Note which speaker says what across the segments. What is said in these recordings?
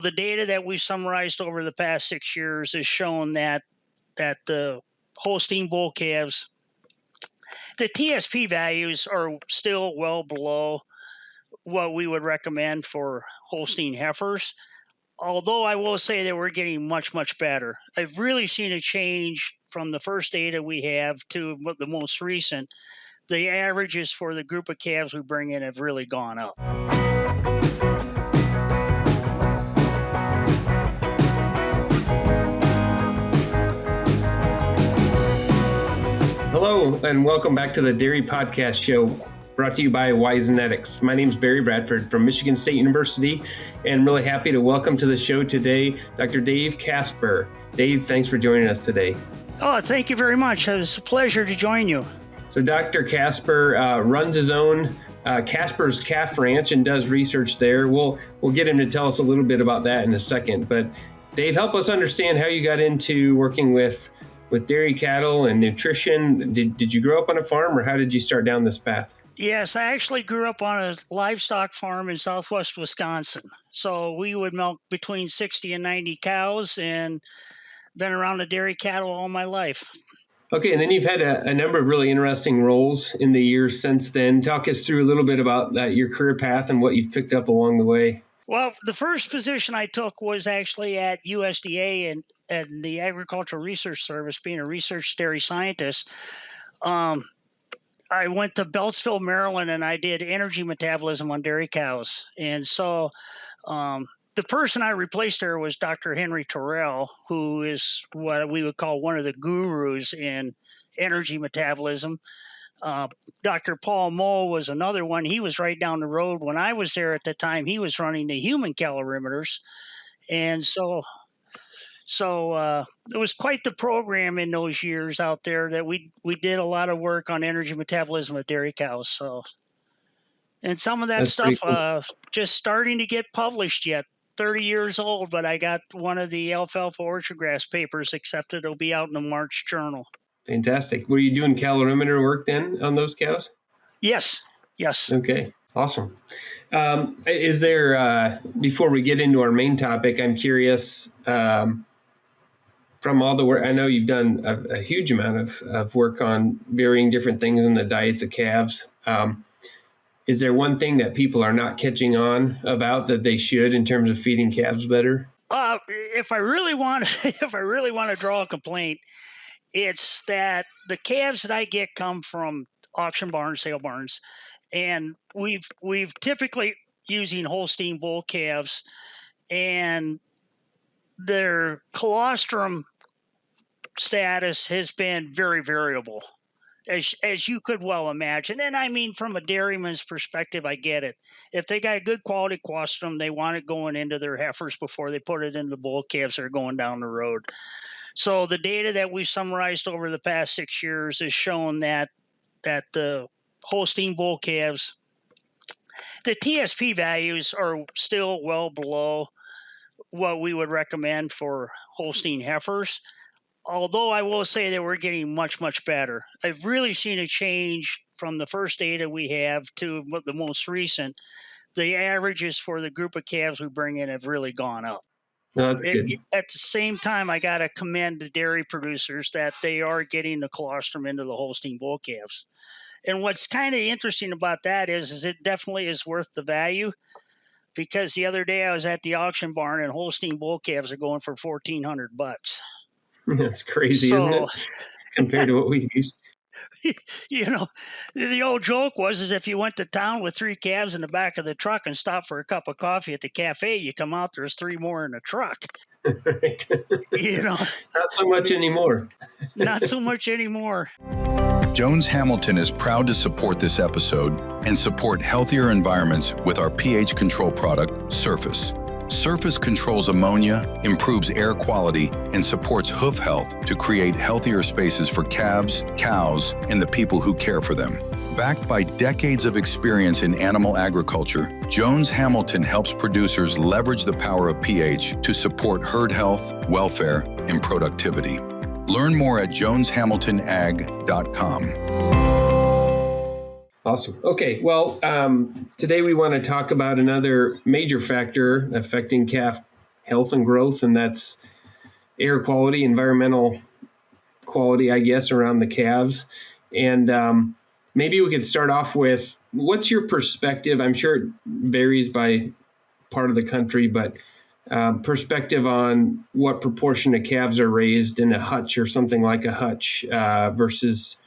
Speaker 1: The data that we summarized over the past 6 years has shown that the Holstein bull calves, the TSP values are still well below what we would recommend for Holstein heifers. Although I will say that we're getting much, much better. I've really seen a change from the first data we have to the most recent. The averages for the group of calves we bring in have really gone up.
Speaker 2: Hello, and welcome back to the Dairy Podcast Show, brought to you by Wisenetics. My name is Barry Bradford from Michigan State University, and really happy to welcome to the show today Dr. Dave Casper. Dave, thanks for joining us today.
Speaker 1: Oh, thank you very much. It was a pleasure to join you.
Speaker 2: So Dr. Casper runs his own Casper's Calf Ranch and does research there. We'll get him to tell us a little bit about that in a second. But Dave, help us understand how you got into working with dairy cattle and nutrition. Did you grow up on a farm, or how did you start down this path?
Speaker 1: Yes, I actually grew up on a livestock farm in southwest Wisconsin. So we would milk between 60 and 90 cows and been around the dairy cattle all my life.
Speaker 2: Okay, and then you've had a number of really interesting roles in the years since then. Talk us through a little bit about your career path and what you've picked up along the way.
Speaker 1: Well, the first position I took was actually at USDA and the Agricultural Research Service, being a research dairy scientist. I went to Beltsville, Maryland, and I did energy metabolism on dairy cows. And so the person I replaced there was Dr. Henry Terrell, who is what we would call one of the gurus in energy metabolism. Dr. Paul Moe was another one. He was right down the road. When I was there at the time, he was running the human calorimeters. And so it was quite the program in those years out there that we did a lot of work on energy metabolism with dairy cows. So, and some of that
Speaker 2: That's
Speaker 1: stuff
Speaker 2: cool.
Speaker 1: just starting to get published yet. 30 years old, but I got one of the alfalfa orchard grass papers accepted. It'll be out in the March Journal.
Speaker 2: Fantastic. Were you doing calorimeter work then on those cows?
Speaker 1: Yes.
Speaker 2: Okay, awesome. Is there, before we get into our main topic, I'm curious, from all the work, I know you've done a huge amount of work on varying different things in the diets of calves. Is there one thing that people are not catching on about that they should in terms of feeding calves better?
Speaker 1: If I really want to draw a complaint, it's that the calves that I get come from auction barns, sale barns, and we've typically using Holstein bull calves, and their colostrum status has been very variable, as you could well imagine. And I mean, from a dairyman's perspective, I get it. If they got a good quality colostrum, they want it going into their heifers before they put it in the bull calves that are going down the road. So the data that we summarized over the past 6 years has shown that the Holstein bull calves, the TSP values are still well below what we would recommend for Holstein heifers. Although I will say that we're getting much, much better. I've really seen a change from the first data we have to the most recent. The averages for the group of calves we bring in have really gone up.
Speaker 2: No, that's good.
Speaker 1: At the same time, I got to commend the dairy producers that they are getting the colostrum into the Holstein bull calves. And what's kind of interesting about that is it definitely is worth the value, because the other day I was at the auction barn and Holstein bull calves are going for $1,400.
Speaker 2: That's crazy, isn't it? Compared to what we used.
Speaker 1: The old joke was if you went to town with 3 calves in the back of the truck and stopped for a cup of coffee at the cafe, you come out, there's 3 more in the truck.
Speaker 2: Right. Not so much anymore.
Speaker 1: Not so much anymore.
Speaker 3: Jones Hamilton is proud to support this episode and support healthier environments with our pH control product, Surface. Surface controls ammonia, improves air quality, and supports hoof health to create healthier spaces for calves, cows, and the people who care for them. Backed by decades of experience in animal agriculture, Jones Hamilton helps producers leverage the power of pH to support herd health, welfare, and productivity. Learn more at joneshamiltonag.com.
Speaker 2: Awesome. Okay, well, today we want to talk about another major factor affecting calf health and growth, and that's air quality, environmental quality, I guess, around the calves. And maybe we could start off with, what's your perspective? I'm sure it varies by part of the country, but perspective on what proportion of calves are raised in a hutch or something like a hutch versus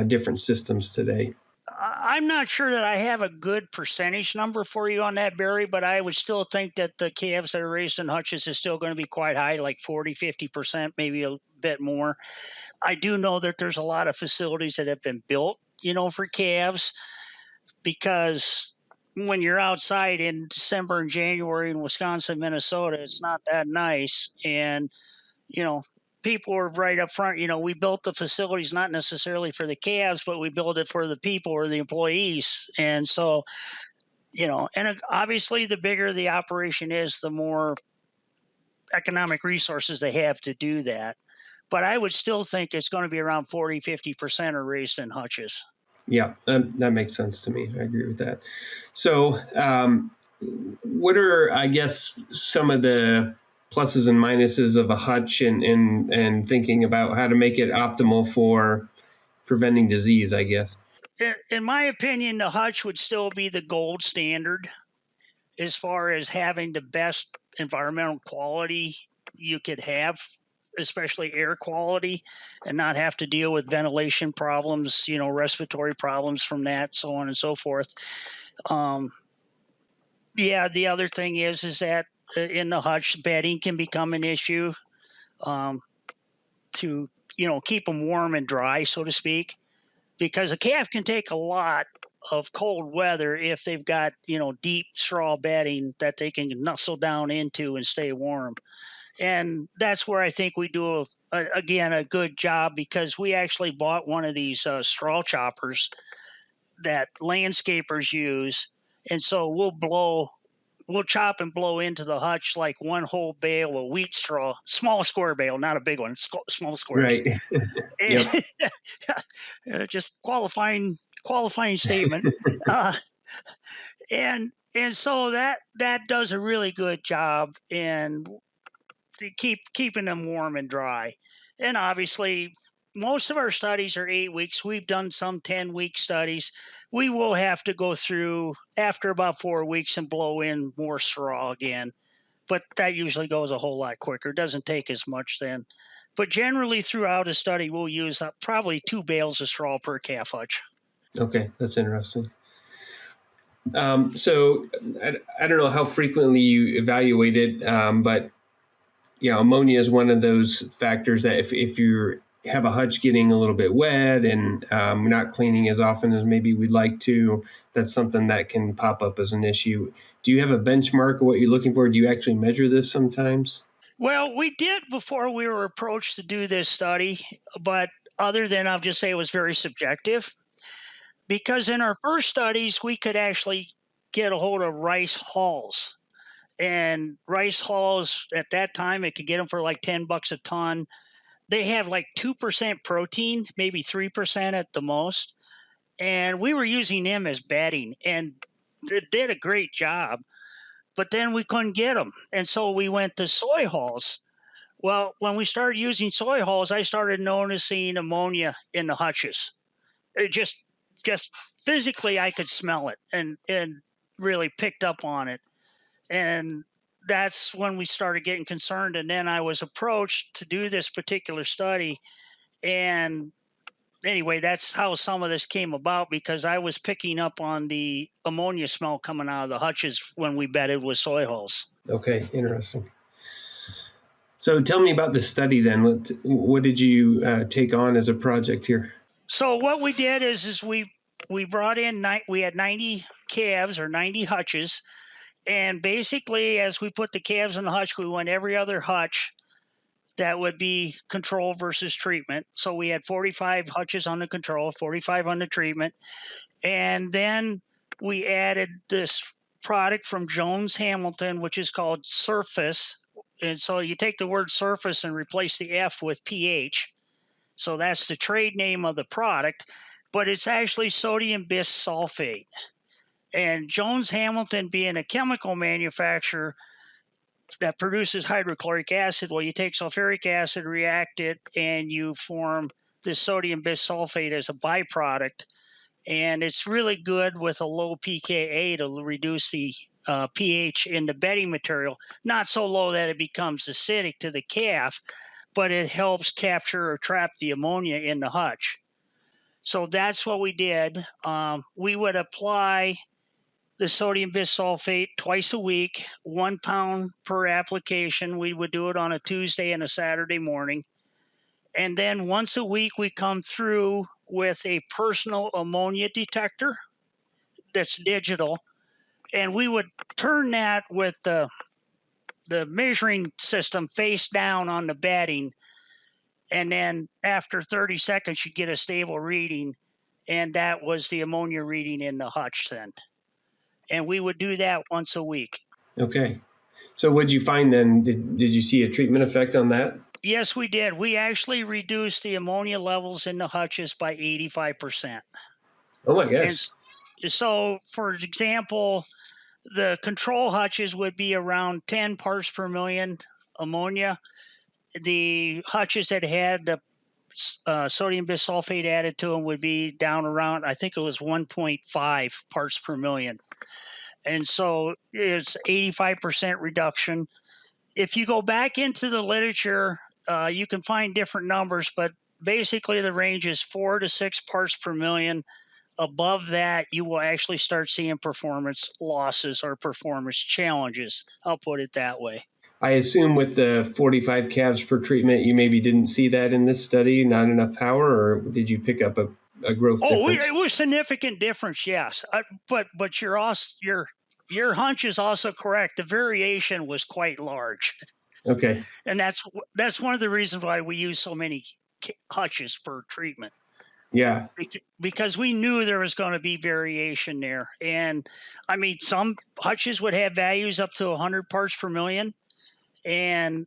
Speaker 2: different systems today.
Speaker 1: I'm not sure that I have a good percentage number for you on that, Barry, but I would still think that the calves that are raised in hutches is still going to be quite high, like 40, 50%, maybe a bit more. I do know that there's a lot of facilities that have been built, for calves, because when you're outside in December and January in Wisconsin, Minnesota, it's not that nice. And, you know, people are right up front. We built the facilities not necessarily for the calves, but we built it for the people or the employees. And so, and obviously the bigger the operation is, the more economic resources they have to do that. But I would still think it's going to be around 40, 50% are raised in hutches.
Speaker 2: Yeah, that makes sense to me. I agree with that. So, what are, I guess, some of the pluses and minuses of a hutch, and thinking about how to make it optimal for preventing disease, I guess?
Speaker 1: In my opinion, the hutch would still be the gold standard as far as having the best environmental quality you could have, especially air quality, and not have to deal with ventilation problems, respiratory problems from that, so on and so forth. Yeah, the other thing is that in the hutch, bedding can become an issue, to keep them warm and dry, so to speak, because a calf can take a lot of cold weather if they've got deep straw bedding that they can nestle down into and stay warm. And that's where I think we do again a good job, because we actually bought one of these straw choppers that landscapers use, and so we'll chop and blow into the hutch like one whole bale of wheat straw, small square bale, not a big one, small squares.
Speaker 2: Right. Yep.
Speaker 1: Just qualifying statement. uh, and so that does a really good job in keeping them warm and dry. And obviously, most of our studies are 8 weeks. We've done some 10-week studies. We will have to go through after about 4 weeks and blow in more straw again, but that usually goes a whole lot quicker. It doesn't take as much then. But generally, throughout a study, we'll use probably 2 bales of straw per calf hutch.
Speaker 2: Okay, that's interesting. So I don't know how frequently you evaluate it, but ammonia is one of those factors that if you have a hutch getting a little bit wet and not cleaning as often as maybe we'd like to, that's something that can pop up as an issue. Do you have a benchmark of what you're looking for? Do you actually measure this sometimes?
Speaker 1: Well, we did before we were approached to do this study, but other than I'll just say it was very subjective, because in our first studies, we could actually get a hold of rice hulls. And rice hulls at that time, it could get them for like $10 a ton. They have like 2% protein, maybe 3% at the most. And we were using them as bedding, and it did a great job. But then we couldn't get them. And so we went to soy hulls. Well, when we started using soy hulls, I started noticing ammonia in the hutches. It just physically, I could smell it, and really picked up on it. And that's when we started getting concerned. And then I was approached to do this particular study. And anyway, that's how some of this came about, because I was picking up on the ammonia smell coming out of the hutches when we bedded with soy hulls.
Speaker 2: Okay, interesting. So tell me about the study then. What did you take on as a project here?
Speaker 1: So what we did is we brought in we had 90 calves or 90 hutches, and basically as we put the calves in the hutch, we went every other hutch that would be control versus treatment. So we had 45 hutches on the control, 45 on the treatment, and then we added this product from Jones Hamilton, which is called Surface. And so you take the word surface and replace the F with pH. So that's the trade name of the product, but it's actually sodium bisulfate. And Jones Hamilton, being a chemical manufacturer, that produces hydrochloric acid. Well, you take sulfuric acid, react it, and you form this sodium bisulfate as a byproduct. And it's really good with a low pKa to reduce the pH in the bedding material. Not so low that it becomes acidic to the calf, but it helps capture or trap the ammonia in the hutch. So that's what we did. We would apply the sodium bisulfate twice a week, 1 pound per application. We would do it on a Tuesday and a Saturday morning. And then once a week, we come through with a personal ammonia detector that's digital. And we would turn that with the measuring system face down on the bedding. And then after 30 seconds, you get a stable reading. And that was the ammonia reading in the hutch then. And we would do that once a week.
Speaker 2: Okay. So what did you find then? Did you see a treatment effect on that?
Speaker 1: Yes, we did. We actually reduced the ammonia levels in the hutches by 85%.
Speaker 2: Oh my gosh.
Speaker 1: And so, for example, the control hutches would be around 10 parts per million ammonia. The hutches that had the sodium bisulfate added to them would be down around, I think it was 1.5 parts per million. And so it's 85% reduction. If you go back into the literature, you can find different numbers, but basically the range is 4 to 6 parts per million. Above that, you will actually start seeing performance losses or performance challenges. I'll put it that way.
Speaker 2: I assume with the 45 calves per treatment, you maybe didn't see that in this study, not enough power, or did you pick up a growth difference?
Speaker 1: It was significant difference, yes. But your hunch is also correct. The variation was quite large.
Speaker 2: Okay.
Speaker 1: And that's one of the reasons why we use so many hutches per treatment.
Speaker 2: Yeah.
Speaker 1: Because we knew there was going to be variation there. And I mean, some hutches would have values up to 100 parts per million, and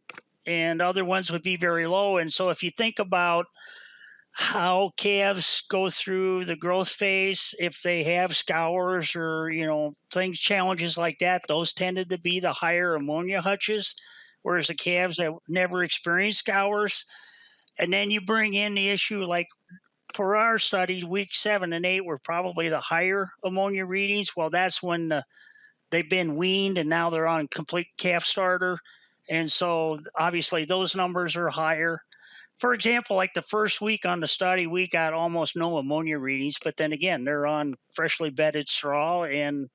Speaker 1: other ones would be very low. And so if you think about how calves go through the growth phase, if they have scours or, challenges like that, those tended to be the higher ammonia hutches, whereas the calves that never experienced scours. And then you bring in the issue, like for our study, week 7 and 8 were probably the higher ammonia readings. Well, that's when they've been weaned and now they're on complete calf starter. And so obviously those numbers are higher. For example, like the first week on the study, we got almost no ammonia readings, but then again, they're on freshly bedded straw and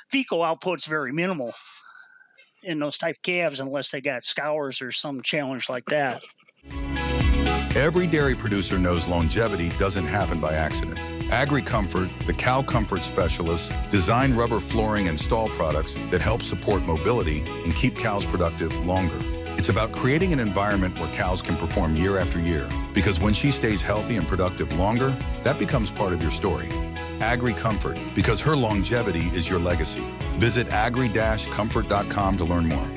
Speaker 1: fecal output's very minimal in those type calves unless they got scours or some challenge like that.
Speaker 3: Every dairy producer knows longevity doesn't happen by accident. AgriComfort, the cow comfort specialists, design rubber flooring and stall products that help support mobility and keep cows productive longer. It's about creating an environment where cows can perform year after year, because when she stays healthy and productive longer, that becomes part of your story. AgriComfort, because her longevity is your legacy. Visit agri-comfort.com to learn more.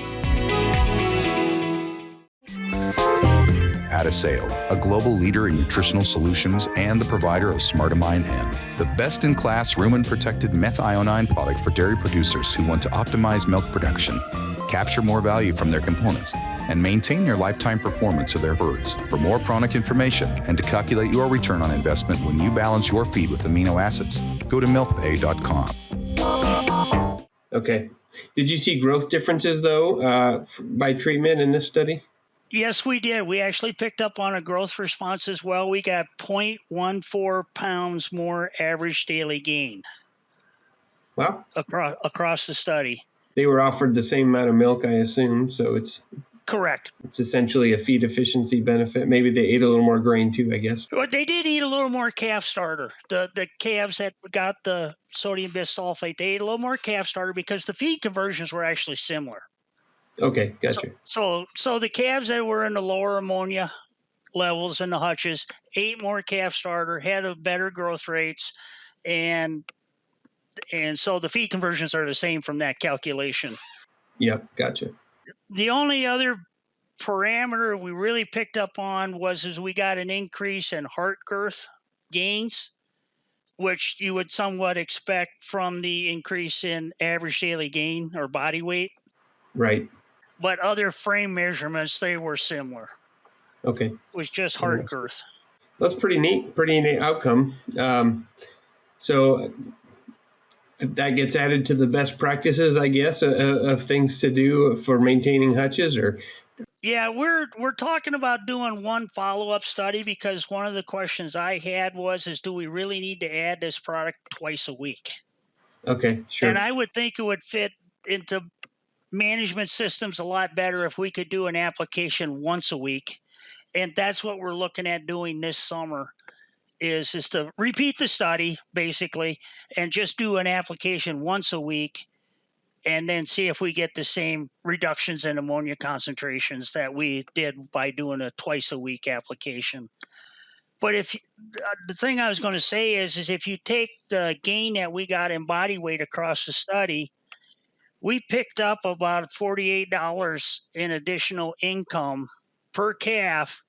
Speaker 3: Adaseo, a global leader in nutritional solutions and the provider of Smartamine N, the best-in-class rumen-protected methionine product for dairy producers who want to optimize milk production, capture more value from their components, and maintain their lifetime performance of their herds. For more product information and to calculate your return on investment when you balance your feed with amino acids, go to milkpay.com.
Speaker 2: Okay. Did you see growth differences, though, by treatment in this study?
Speaker 1: Yes, we did. We actually picked up on a growth response as well. We got 0.14 pounds more average daily gain.
Speaker 2: Wow.
Speaker 1: Across the study.
Speaker 2: They were offered the same amount of milk, I assume, so it's...
Speaker 1: Correct.
Speaker 2: It's essentially a feed efficiency benefit. Maybe they ate a little more grain too, I guess.
Speaker 1: Well, they did eat a little more calf starter. The calves that got the sodium bisulfate, they ate a little more calf starter because the feed conversions were actually similar.
Speaker 2: Okay, gotcha.
Speaker 1: So the calves that were in the lower ammonia levels in the hutches ate more calf starter, had a better growth rates, and so the feed conversions are the same from that calculation.
Speaker 2: Yep, gotcha.
Speaker 1: The only other parameter we really picked up on was we got an increase in heart girth gains, which you would somewhat expect from the increase in average daily gain or body weight.
Speaker 2: Right.
Speaker 1: But other frame measurements, they were similar.
Speaker 2: Okay.
Speaker 1: It was just heart girth.
Speaker 2: That's pretty neat outcome. So that gets added to the best practices, I guess, of things to do for maintaining hutches, or?
Speaker 1: Yeah, we're talking about doing one follow-up study, because one of the questions I had is do we really need to add this product twice a week?
Speaker 2: Okay, sure.
Speaker 1: And I would think it would fit into management systems a lot better if we could do an application once a week. And that's what we're looking at doing this summer, is to repeat the study basically and just do an application once a week, and then see if we get the same reductions in ammonia concentrations that we did by doing a twice a week application. But the thing I was going to say is if you take the gain that we got in body weight across the study, we picked up about $48 in additional income per calf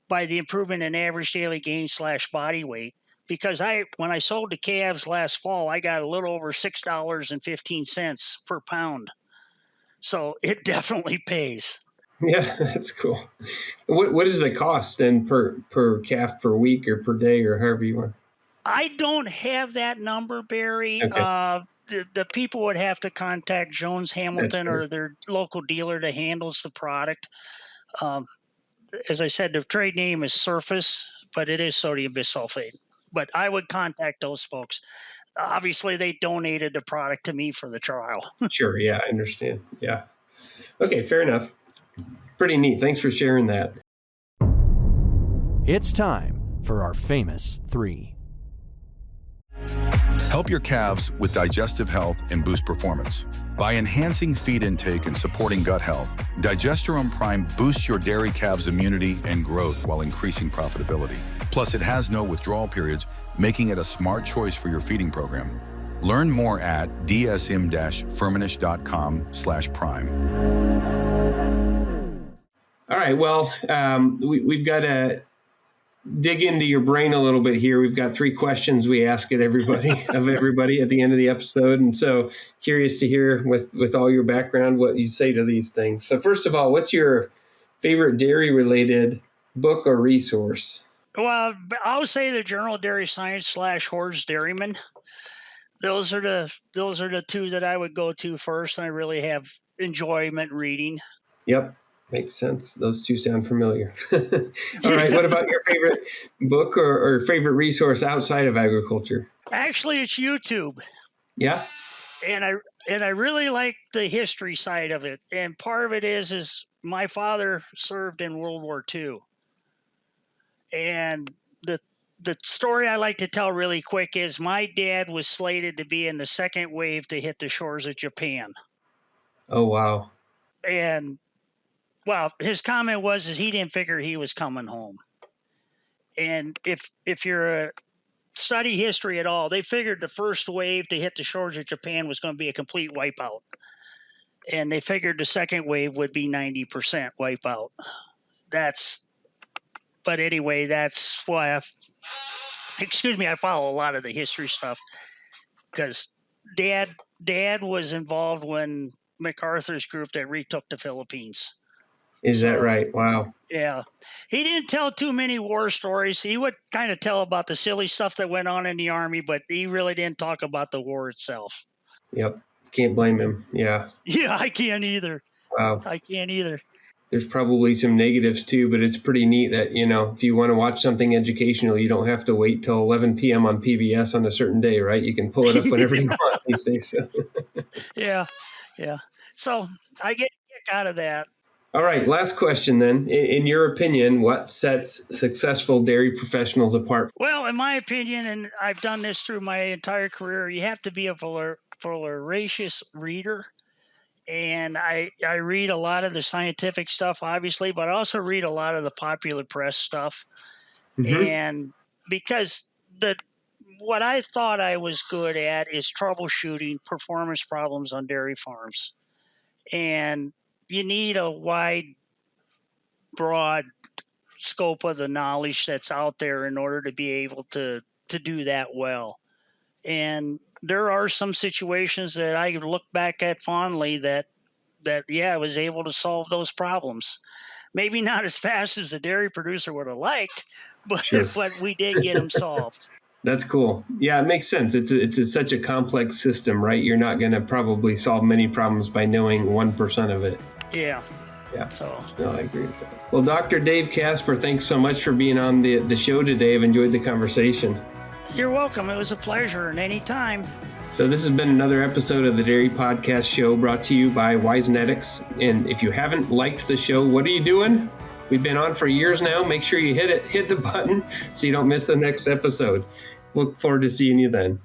Speaker 1: by the improvement in average daily gain / body weight. Because when I sold the calves last fall, I got a little over $6.15 per pound. So it definitely pays.
Speaker 2: Yeah, that's cool. What is the cost then per calf per week or per day or however you want?
Speaker 1: I don't have that number, Barry.
Speaker 2: Okay.
Speaker 1: The people would have to contact Jones Hamilton or their local dealer that handles the product. As I said, the trade name is Surface, but it is sodium bisulfate. But I would contact those folks. Obviously, they donated the product to me for the trial.
Speaker 2: Sure. Yeah, I understand. Yeah. Okay, fair enough. Pretty neat. Thanks for sharing that.
Speaker 4: It's time for our famous 3.
Speaker 3: Help your calves with digestive health and boost performance. By enhancing feed intake and supporting gut health, Digesteron Prime boosts your dairy calves' immunity and growth while increasing profitability. Plus, it has no withdrawal periods, making it a smart choice for your feeding program. Learn more at dsm-firmenich.com/prime.
Speaker 2: All right. Well, we've got to dig into your brain a little bit here. We've got 3 questions we ask everybody at the end of the episode. And so curious to hear with all your background, what you say to these things. So first of all, what's your favorite dairy related book or resource?
Speaker 1: Well, I'll say the Journal of Dairy Science / Hoard's Dairyman. Those are the 2 that I would go to first, and I really have enjoyment reading.
Speaker 2: Yep. Makes sense. Those 2 sound familiar. All right. What about your favorite book or favorite resource outside of agriculture?
Speaker 1: Actually, it's YouTube.
Speaker 2: Yeah.
Speaker 1: And I really like the history side of it. And part of it is my father served in World War II. And the story I like to tell really quick is my dad was slated to be in the second wave to hit the shores of Japan.
Speaker 2: Oh, wow.
Speaker 1: And well, his comment was he didn't figure he was coming home. And if you're study history at all, they figured the first wave to hit the shores of Japan was going to be a complete wipeout. And they figured the second wave would be 90% wipeout. But anyway, that's why I follow a lot of the history stuff, because Dad was involved when MacArthur's group that retook the Philippines.
Speaker 2: Is that right? Wow.
Speaker 1: Yeah. He didn't tell too many war stories. He would kind of tell about the silly stuff that went on in the Army, but he really didn't talk about the war itself.
Speaker 2: Yep. Can't blame him. Yeah.
Speaker 1: Yeah, I can't either.
Speaker 2: Wow.
Speaker 1: I can't either.
Speaker 2: There's probably some negatives too, but it's pretty neat that, if you want to watch something educational, you don't have to wait till 11 p.m. on PBS on a certain day, right? You can pull it up whenever you want these days. So.
Speaker 1: Yeah. So I get a kick out of that.
Speaker 2: All right, last question then. In your opinion, what sets successful dairy professionals apart?
Speaker 1: Well, in my opinion, and I've done this through my entire career, you have to be a voracious reader. And I read a lot of the scientific stuff, obviously, but I also read a lot of the popular press stuff. Mm-hmm. And because what I thought I was good at is troubleshooting performance problems on dairy farms. And you need a wide, broad scope of the knowledge that's out there in order to be able to do that well. And there are some situations that I look back at fondly that yeah, I was able to solve those problems. Maybe not as fast as the dairy producer would have liked, but
Speaker 2: Sure.
Speaker 1: but we did get them solved.
Speaker 2: That's cool. Yeah, it makes sense. It's such a complex system, right? You're not going to probably solve many problems by knowing 1% of it.
Speaker 1: Yeah.
Speaker 2: Yeah.
Speaker 1: So
Speaker 2: No, I agree with that. Well, Dr. Dave Casper, thanks so much for being on the show today. I've enjoyed the conversation.
Speaker 1: you're welcome. It was a pleasure, and anytime.
Speaker 2: So this has been another episode of the Dairy Podcast Show brought to you by Wisenetics. And if you haven't liked the show, what are you doing? We've been on for years now. Make sure you hit the button so you don't miss the next episode. Look forward to seeing you then.